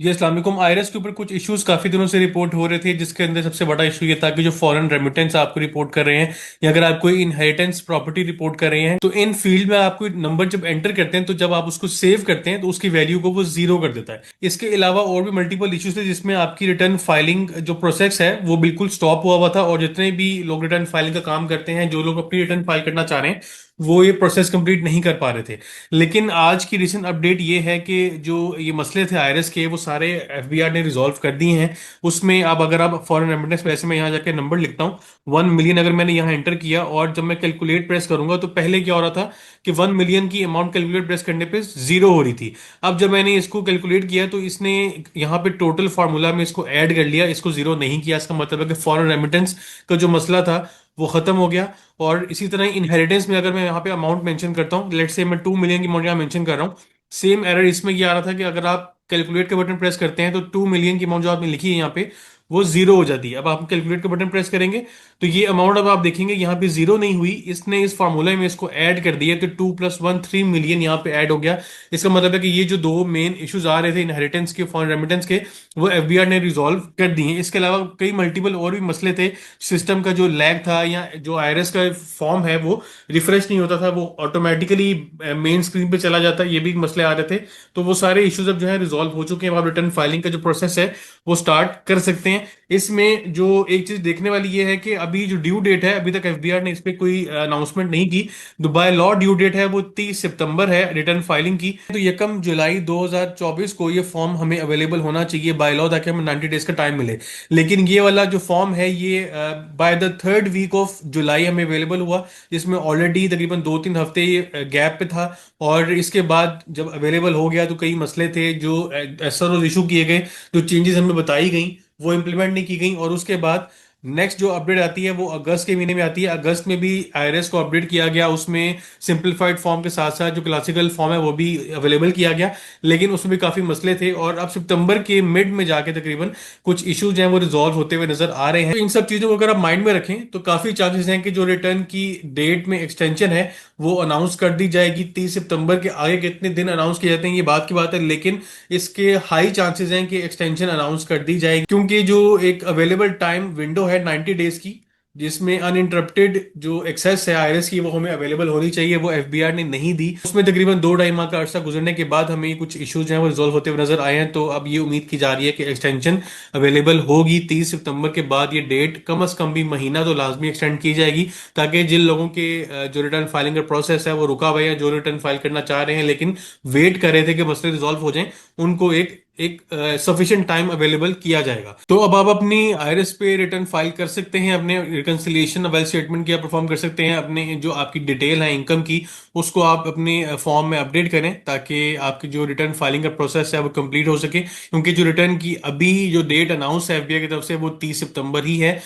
जी अस्सलाम वालेकुम। आईआरएस के ऊपर कुछ इश्यूज काफी दिनों से रिपोर्ट हो रहे थे, जिसके अंदर सबसे बड़ा इशू ये था कि जो फॉरेन रेमिटेंस आपको रिपोर्ट कर रहे हैं या अगर आप कोई इनहेरिटेंस प्रॉपर्टी रिपोर्ट कर रहे हैं तो इन फील्ड में आपको नंबर जब एंटर करते हैं तो जब आप उसको सेव करते हैं तो उसकी वैल्यू को वो जीरो कर देता है। इसके अलावा और भी मल्टीपल इश्यूज थे जिसमें आपकी रिटर्न फाइलिंग जो प्रोसेस है वो बिल्कुल स्टॉप हुआ था, और जितने भी लोग रिटर्न फाइलिंग का काम करते हैं, जो लोग अपनी रिटर्न फाइल करना चाह रहे हैं, वो ये प्रोसेस कंप्लीट नहीं कर पा रहे थे। लेकिन आज की रिसेंट अपडेट ये है कि जो ये मसले थे आईआरएस के, वो सारे एफबीआर ने रिजॉल्व कर दिए हैं। उसमें अब अगर आप फॉरेन रेमिटेंस पैसे में यहाँ जाके नंबर लिखता हूँ 1 मिलियन, अगर मैंने यहाँ एंटर किया और जब मैं कैलकुलेट प्रेस करूंगा तो पहले क्या हो रहा था कि 1 मिलियन की अमाउंट कैलकुलेट प्रेस करने पे जीरो हो रही थी। अब जब मैंने इसको कैलकुलेट किया तो इसने यहाँ पे टोटल फार्मूला में इसको ऐड कर लिया, इसको जीरो नहीं किया। इसका मतलब है कि फॉरेन रेमिटेंस का जो मसला था वो खत्म हो गया। और इसी तरह इनहेरिटेंस में अगर मैं यहाँ पे अमाउंट मेंशन करता हूँ, लेट्स से मैं 2 मिलियन की अमाउंट यहाँ मेंशन कर रहा हूँ, सेम एरर इसमें ये आ रहा था कि अगर आप कैलकुलेट का बटन प्रेस करते हैं तो 2 मिलियन की अमाउंट जो आपने लिखी है यहाँ पे वो जीरो हो जाती है। अब आप कैलकुलेट का बटन प्रेस करेंगे तो ये अमाउंट अब आप देखेंगे यहाँ पे जीरो नहीं हुई, इसने इस फार्मूले में इसको ऐड कर दिया तो 2 + 1 3 मिलियन यहाँ पे ऐड हो गया। इसका मतलब है कि ये जो दो मेन इश्यूज आ रहे थे इनहेरिटेंस के, फॉरेन रेमिटेंस के, वो एफबीआर ने रिजॉल्व कर दिए हैं। इसके अलावा कई मल्टीपल और भी मसले थे। सिस्टम का जो लैग था या जो आईआरएस का फॉर्म है वो रिफ्रेश नहीं होता था, वो ऑटोमेटिकली मेन स्क्रीन पे चला जाता, ये भी मसले आ रहे थे। तो वो सारे इश्यूज अब जो है रिजॉल्व हो चुके हैं। अब आप रिटर्न फाइलिंग का जो प्रोसेस है वो स्टार्ट कर सकते हैं। इसमें जो एक चीज देखने वाली ये है कि अभी जो ड्यू डेट है, अभी तक एफबीआर ने इस पे कोई अनाउंसमेंट नहीं की। तो बाय लॉ ड्यू डेट है वो 30 सितंबर है रिटर्न फाइलिंग की। तो 1 जुलाई 2024 को ये फॉर्म हमें अवेलेबल होना चाहिए बाय लॉ, ताकि हमें 90 डेज का टाइम मिले। लेकिन ये वाला जो फॉर्म है ये by the third week of July हमें अवेलेबल हुआ, जिसमें ऑलरेडी तकरीबन 2-3 हफ्ते ये गैप पे था। और इसके बाद जब अवेलेबल हो गया तो कई मसले थे जो एसआरओ इशू किए गए, जो चेंजेस हमें बताई गई वो इम्प्लीमेंट नहीं की गई। और उसके बाद नेक्स्ट जो अपडेट आती है वो अगस्त के महीने में आती है। अगस्त में भी आईआरएस को अपडेट किया गया, उसमें सिंपलीफाइड फॉर्म के साथ साथ जो क्लासिकल फॉर्म है वो भी अवेलेबल किया गया, लेकिन उसमें भी काफी मसले थे। और अब सितंबर के मिड में जाके तकरीबन कुछ इश्यूज हैं वो रिजॉल्व होते हुए नजर आ रहे हैं। तो इन सब चीजों को अगर आप माइंड में रखें तो काफी चांसेस हैं कि जो रिटर्न की डेट में एक्सटेंशन है वो अनाउंस कर दी जाएगी 30 सितंबर के। आगे कितने दिन अनाउंस किए जाते हैं ये बात की बात है, लेकिन इसके हाई चांसेस हैं कि एक्सटेंशन अनाउंस कर दी जाएगी, क्योंकि जो एक अवेलेबल टाइम विंडो है 90 डेज की, जिसमें अनइंटरप्टेड जो एक्सेस है आईआरएस की वो हमें अवेलेबल होनी चाहिए, वो एफबीआर ने नहीं दी। उसमें तकरीबन 2-2.5 माह का अरसा गुजरने के बाद हमें कुछ इश्यूज हैं वो रिजॉल्व होते हुए नजर आए हैं। तो अब ये उम्मीद की जा रही है कि एक्सटेंशन अवेलेबल होगी 30 सितंबर के बाद। ये डेट कम अज कम भी महीना तो लाजमी एक्सटेंड की जाएगी, ताकि जिन लोगों के जो रिटर्न फाइलिंग का प्रोसेस है वो रुका हुआ है, या जो रिटर्न फाइल करना चाह रहे हैं लेकिन वेट कर रहे थे कि मसले रिजॉल्व हो जाएं, उनको एक एक सफिशिएंट टाइम अवेलेबल किया जाएगा। तो अब आप अपनी आईआरएस पे रिटर्न फाइल कर सकते हैं, अपने रिकंसिलिएशन वेल स्टेटमेंट किया परफॉर्म कर सकते हैं, अपने जो आपकी डिटेल है इनकम की उसको आप अपने फॉर्म में अपडेट करें, ताकि आपकी जो रिटर्न फाइलिंग का प्रोसेस है वो कंप्लीट हो सके। क्योंकि जो रिटर्न की अभी जो डेट अनाउंस है एफबीआई की तरफ से वो 30 सितंबर ही है।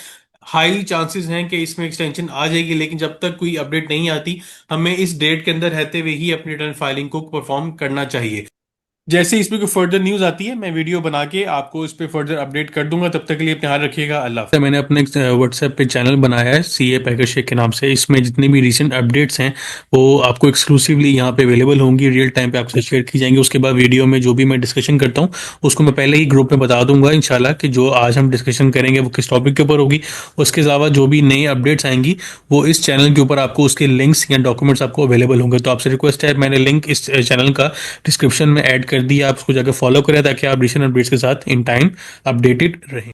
हाई चांसेस हैं कि इसमें एक्सटेंशन आ जाएगी, लेकिन जब तक कोई अपडेट नहीं आती हमें इस डेट के अंदर रहते हुए ही अपनी रिटर्न फाइलिंग को परफॉर्म करना चाहिए। जैसे इस पे कोई फर्दर न्यूज आती है मैं वीडियो बना के आपको इस पे फर्दर अपडेट कर दूंगा। तब तक के लिए अपने ध्यान रखिएगा। अल्लाह हाफ़िज़। मैंने अपने व्हाट्सएप पे चैनल बनाया है सीए पैकेज शेख के नाम से। इसमें जितनी भी रीसेंट अपडेट्स हैं वो आपको एक्सक्लूसिवली यहाँ पे अवेलेबल होंगी, रियल टाइम पे आपसे शेयर की जाएंगी। उसके बाद वीडियो में जो भी मैं डिस्कशन करता हूँ उसको मैं पहले ही ग्रुप में बता दूंगा इंशाल्लाह कि जो आज हम डिस्कशन करेंगे वो किस टॉपिक के ऊपर होगी। उसके अलावा जो भी नई अपडेट्स आएंगी वो इस चैनल के ऊपर आपको उसके लिंक्स या डॉक्यूमेंट्स आपको अवेलेबल होंगे। तो आपसे रिक्वेस्ट है, मैंने लिंक इस चैनल का डिस्क्रिप्शन में ऐड कर दिया, आप उसको जाकर फॉलो करें ताकि आप रिसेंट अपडेट्स के साथ इन टाइम अपडेटेड रहें।